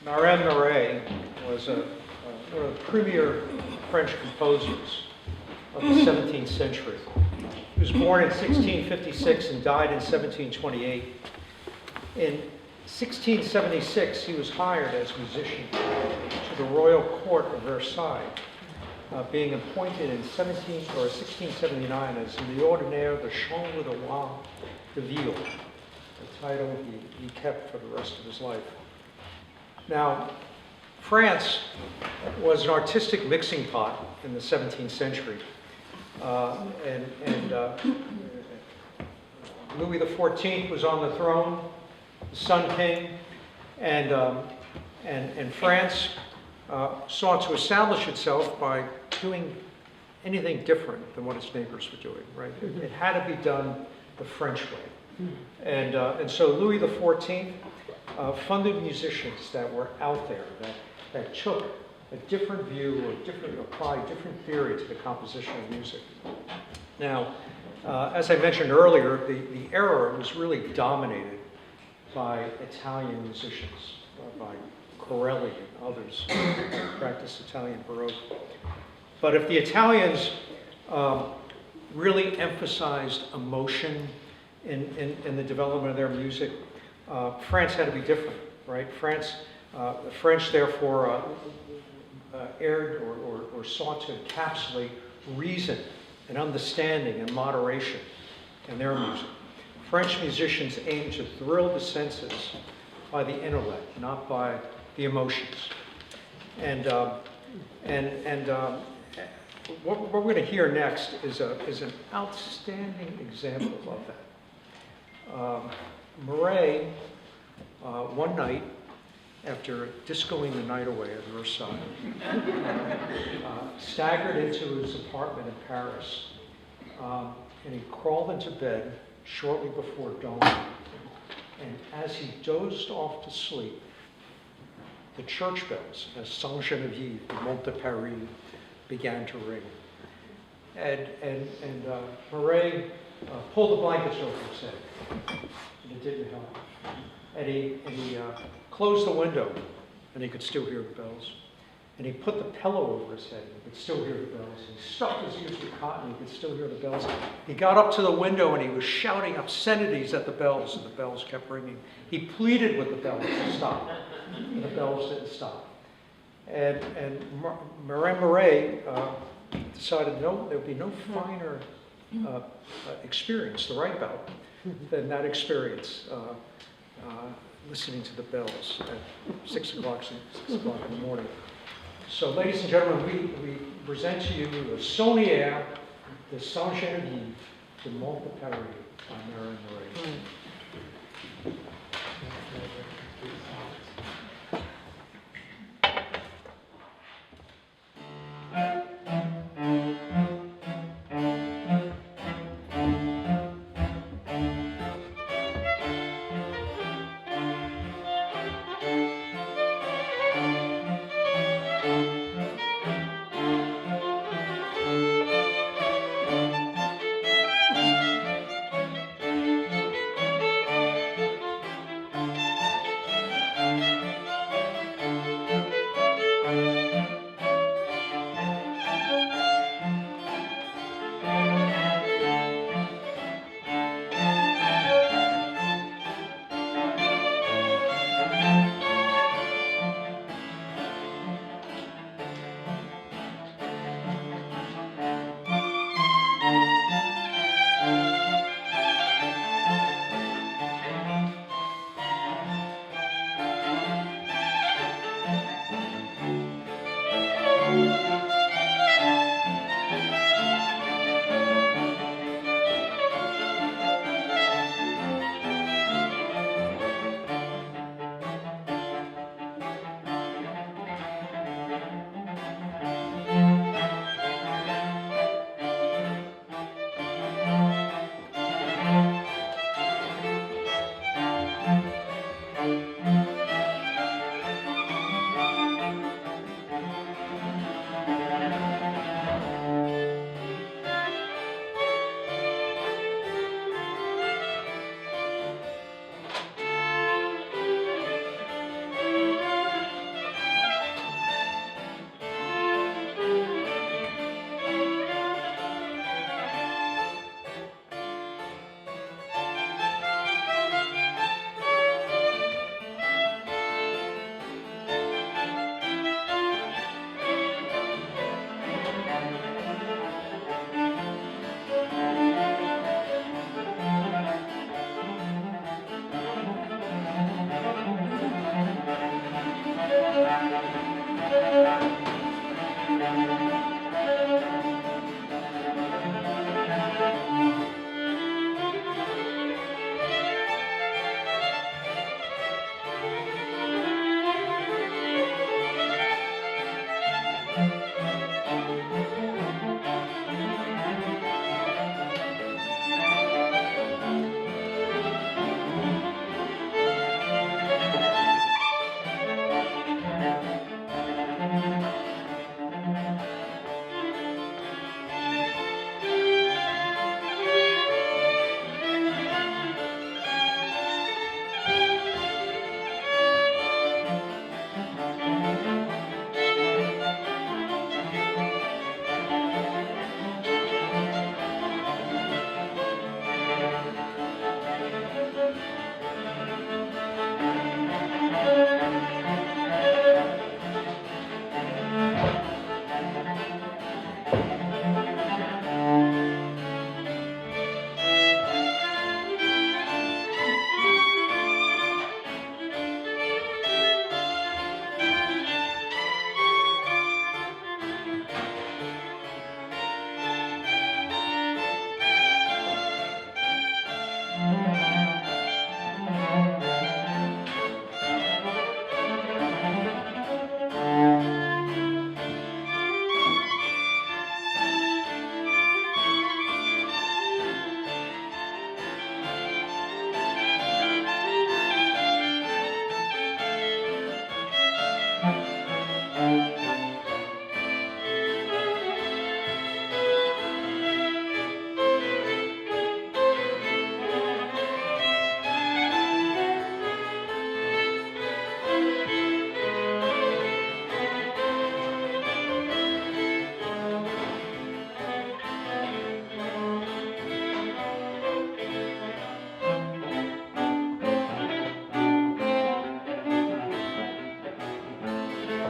Marais was one of the premier French composers of the 17th century. He was born in 1656 and died in 1728. In 1676, he was hired as musician to the royal court of Versailles, being appointed in 1679 as l'ordinaire de chambre de roi de ville, a title he kept for the rest of his life. Now, France was an artistic mixing pot in the 17th century. Louis XIV was on the throne, the Sun King, and France sought to establish itself by doing anything different than what its neighbors were doing, right? It had to be done the French way. And so Louis XIV funded musicians that were out there, that took a different view or applied different theory to the composition of music. Now, as I mentioned earlier, the era was really dominated by Italian musicians, by Corelli and others who practiced Italian Baroque. But if the Italians really emphasized emotion in the development of their music, France had to be different, right? The French, therefore, aired or sought to encapsulate reason and understanding and moderation in their music. French musicians aimed to thrill the senses by the intellect, not by the emotions. And what we're going to hear next is an outstanding example of that. Marais, one night, after discoing the night away at Versailles, staggered into his apartment in Paris, and he crawled into bed shortly before dawn. And as he dozed off to sleep, the church bells at Sainte Genevie, the Mont de Paris, began to ring. And Marais pulled the blankets over his head, and it didn't help. And he closed the window, and he could still hear the bells. And he put the pillow over his head, and he could still hear the bells. He stuffed his ears with cotton, and he could still hear the bells. He got up to the window, and he was shouting obscenities at the bells, and the bells kept ringing. He pleaded with the bells to stop, and the bells didn't stop. And Marais decided there would be no finer experience to write about than that experience, listening to the bells at 6 o'clock in the morning. So, ladies and gentlemen, we present to you the Sonniere de Sainte Geneviève de Mont de Paris by Marin.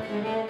Thank you.